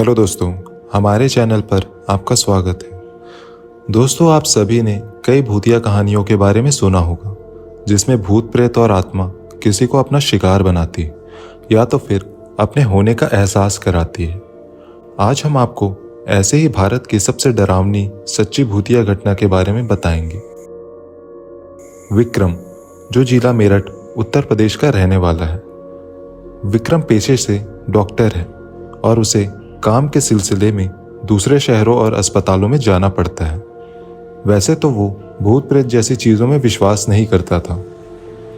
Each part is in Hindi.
हेलो दोस्तों, हमारे चैनल पर आपका स्वागत है। दोस्तों, आप सभी ने कई भूतिया कहानियों के बारे में सुना होगा, जिसमें भूत प्रेत और आत्मा किसी को अपना शिकार बनाती है या तो फिर अपने होने का एहसास कराती है। आज हम आपको ऐसे ही भारत की सबसे डरावनी सच्ची भूतिया घटना के बारे में बताएंगे। विक्रम, जो जिला मेरठ उत्तर प्रदेश का रहने वाला है। विक्रम पेशे से डॉक्टर है और उसे काम के सिलसिले में दूसरे शहरों और अस्पतालों में जाना पड़ता है। वैसे तो वो भूत प्रेत जैसी चीज़ों में विश्वास नहीं करता था,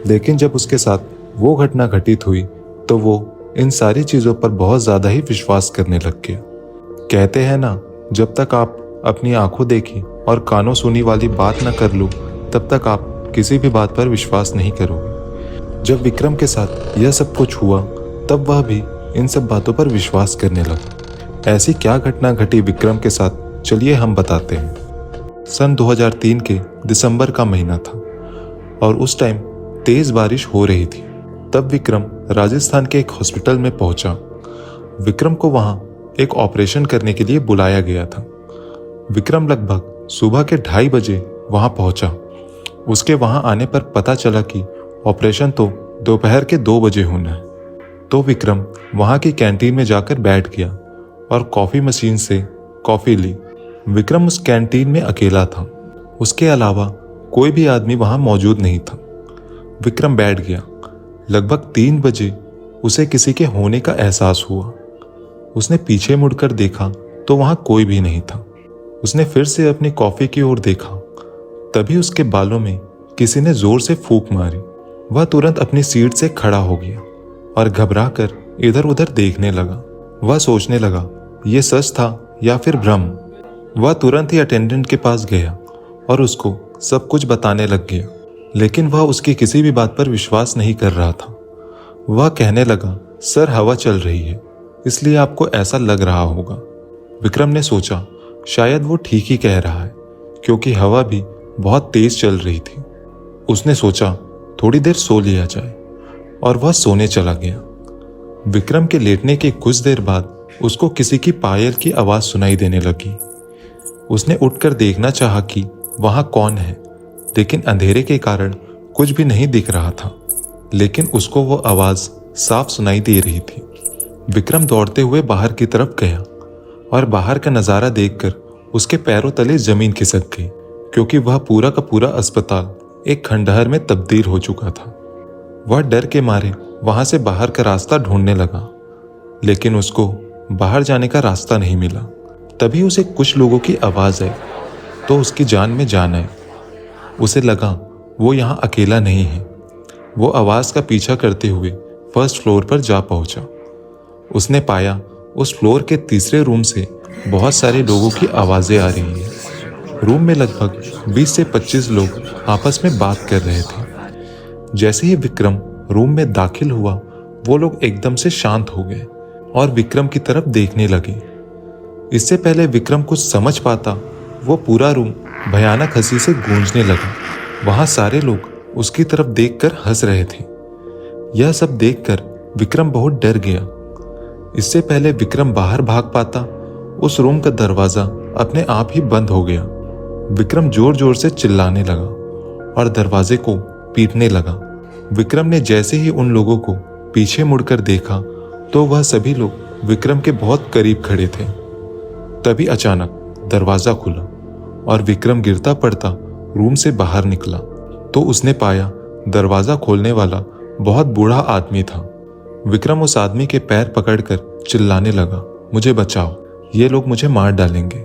लेकिन जब उसके साथ वो घटना घटित हुई तो वो इन सारी चीज़ों पर बहुत ज़्यादा ही विश्वास करने लग गया। कहते हैं ना, जब तक आप अपनी आंखों देखी और कानों सुनी वाली बात न कर लो, तब तक आप किसी भी बात पर विश्वास नहीं करोगे। जब विक्रम के साथ यह सब कुछ हुआ, तब वह भी इन सब बातों पर विश्वास करने लगा। ऐसी क्या घटना घटी विक्रम के साथ, चलिए हम बताते हैं। सन 2003 के दिसंबर का महीना था और उस टाइम तेज बारिश हो रही थी। तब विक्रम राजस्थान के एक हॉस्पिटल में पहुंचा। विक्रम को वहां एक ऑपरेशन करने के लिए बुलाया गया था। विक्रम लगभग सुबह के 2:30 बजे वहां पहुंचा। उसके वहां आने पर पता चला कि ऑपरेशन तो दोपहर के 2 बजे होना है। तो विक्रम वहां की कैंटीन में जाकर बैठ गया और कॉफ़ी मशीन से कॉफ़ी ली। विक्रम उस कैंटीन में अकेला था, उसके अलावा कोई भी आदमी वहां मौजूद नहीं था। विक्रम बैठ गया। लगभग 3 बजे उसे किसी के होने का एहसास हुआ। उसने पीछे मुड़कर देखा तो वहां कोई भी नहीं था। उसने फिर से अपनी कॉफ़ी की ओर देखा, तभी उसके बालों में किसी ने जोर से फूंक मारी। वह तुरंत अपनी सीट से खड़ा हो गया और घबराकर इधर उधर देखने लगा। वह सोचने लगा, ये सच था या फिर भ्रम। वह तुरंत ही अटेंडेंट के पास गया और उसको सब कुछ बताने लग गया, लेकिन वह उसकी किसी भी बात पर विश्वास नहीं कर रहा था। वह कहने लगा, सर हवा चल रही है, इसलिए आपको ऐसा लग रहा होगा। विक्रम ने सोचा, शायद वो ठीक ही कह रहा है, क्योंकि हवा भी बहुत तेज चल रही थी। उसने सोचा थोड़ी देर सो लिया जाए और वह सोने चला गया। विक्रम के लेटने के कुछ देर बाद उसको किसी की पायल की आवाज सुनाई देने लगी। उसने उठकर देखना चाहा कि वहां कौन है, लेकिन अंधेरे के कारण कुछ भी नहीं दिख रहा था, लेकिन उसको वो आवाज साफ सुनाई दे रही थी। विक्रम दौड़ते हुए बाहर की तरफ गया और बाहर का नजारा देखकर उसके पैरों तले जमीन खिसक गई, क्योंकि वह पूरा का पूरा अस्पताल एक खंडहर में तब्दील हो चुका था। वह डर के मारे वहां से बाहर का रास्ता ढूंढने लगा, लेकिन उसको बाहर जाने का रास्ता नहीं मिला। तभी उसे कुछ लोगों की आवाज आई तो उसकी जान में जान आई। उसे लगा वो यहाँ अकेला नहीं है। वो आवाज का पीछा करते हुए फर्स्ट फ्लोर पर जा पहुंचा। उसने पाया उस फ्लोर के तीसरे रूम से बहुत सारे लोगों की आवाजें आ रही हैं। रूम में लगभग 20 से 25 लोग आपस में बात कर रहे थे। जैसे ही विक्रम रूम में दाखिल हुआ, वो लोग एकदम से शांत हो गए और विक्रम की तरफ देखने लगे। इससे पहले विक्रम कुछ समझ पाता, वो पूरा रूम भयानक हंसी से गूंजने लगा। वहां सारे लोग उसकी तरफ देखकर हंस रहे थे। यह सब देखकर विक्रम बहुत डर गया। इससे पहले विक्रम बाहर भाग पाता, उस रूम का दरवाजा अपने आप ही बंद हो गया। विक्रम जोर जोर से चिल्लाने लगा और दरवाजे को पीटने लगा। विक्रम ने जैसे ही उन लोगों को पीछे मुड़कर देखा तो वह सभी लोग विक्रम के बहुत करीब खड़े थे। तभी अचानक दरवाजा खुला और विक्रम गिरता पड़ता रूम से बाहर निकला तो उसने पाया दरवाजा खोलने वाला बहुत बूढ़ा आदमी था। विक्रम उस आदमी के पैर पकड़कर चिल्लाने लगा, मुझे बचाओ, ये लोग मुझे मार डालेंगे।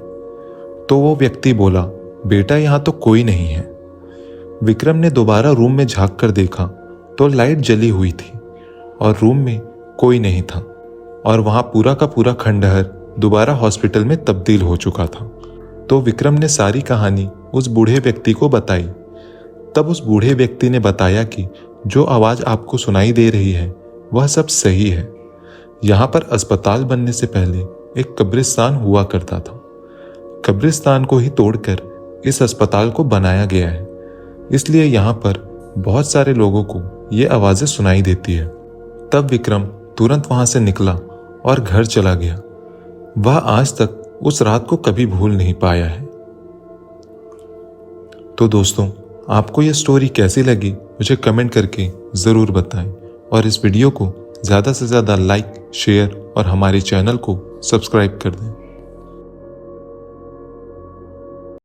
तो वो व्यक्ति बोला, बेटा यहाँ तो कोई नहीं है। विक्रम ने दोबारा रूम में झांक कर देखा तो लाइट जली हुई थी और रूम में कोई नहीं था और वहां पूरा का पूरा खंडहर दोबारा हॉस्पिटल में तब्दील हो चुका था। तो विक्रम ने सारी कहानी उस बूढ़े व्यक्ति को बताई। तब उस बूढ़े व्यक्ति ने बताया कि जो आवाज आपको सुनाई दे रही है वह सब सही है। यहाँ पर अस्पताल बनने से पहले एक कब्रिस्तान हुआ करता था। कब्रिस्तान को ही तोड़कर इस अस्पताल को बनाया गया है, इसलिए यहाँ पर बहुत सारे लोगों को ये आवाजें सुनाई देती है। तब विक्रम तुरंत वहां से निकला और घर चला गया। वह आज तक उस रात को कभी भूल नहीं पाया है। तो दोस्तों, आपको यह स्टोरी कैसी लगी मुझे कमेंट करके ज़रूर बताएं और इस वीडियो को ज़्यादा से ज़्यादा लाइक, शेयर और हमारे चैनल को सब्सक्राइब कर दें।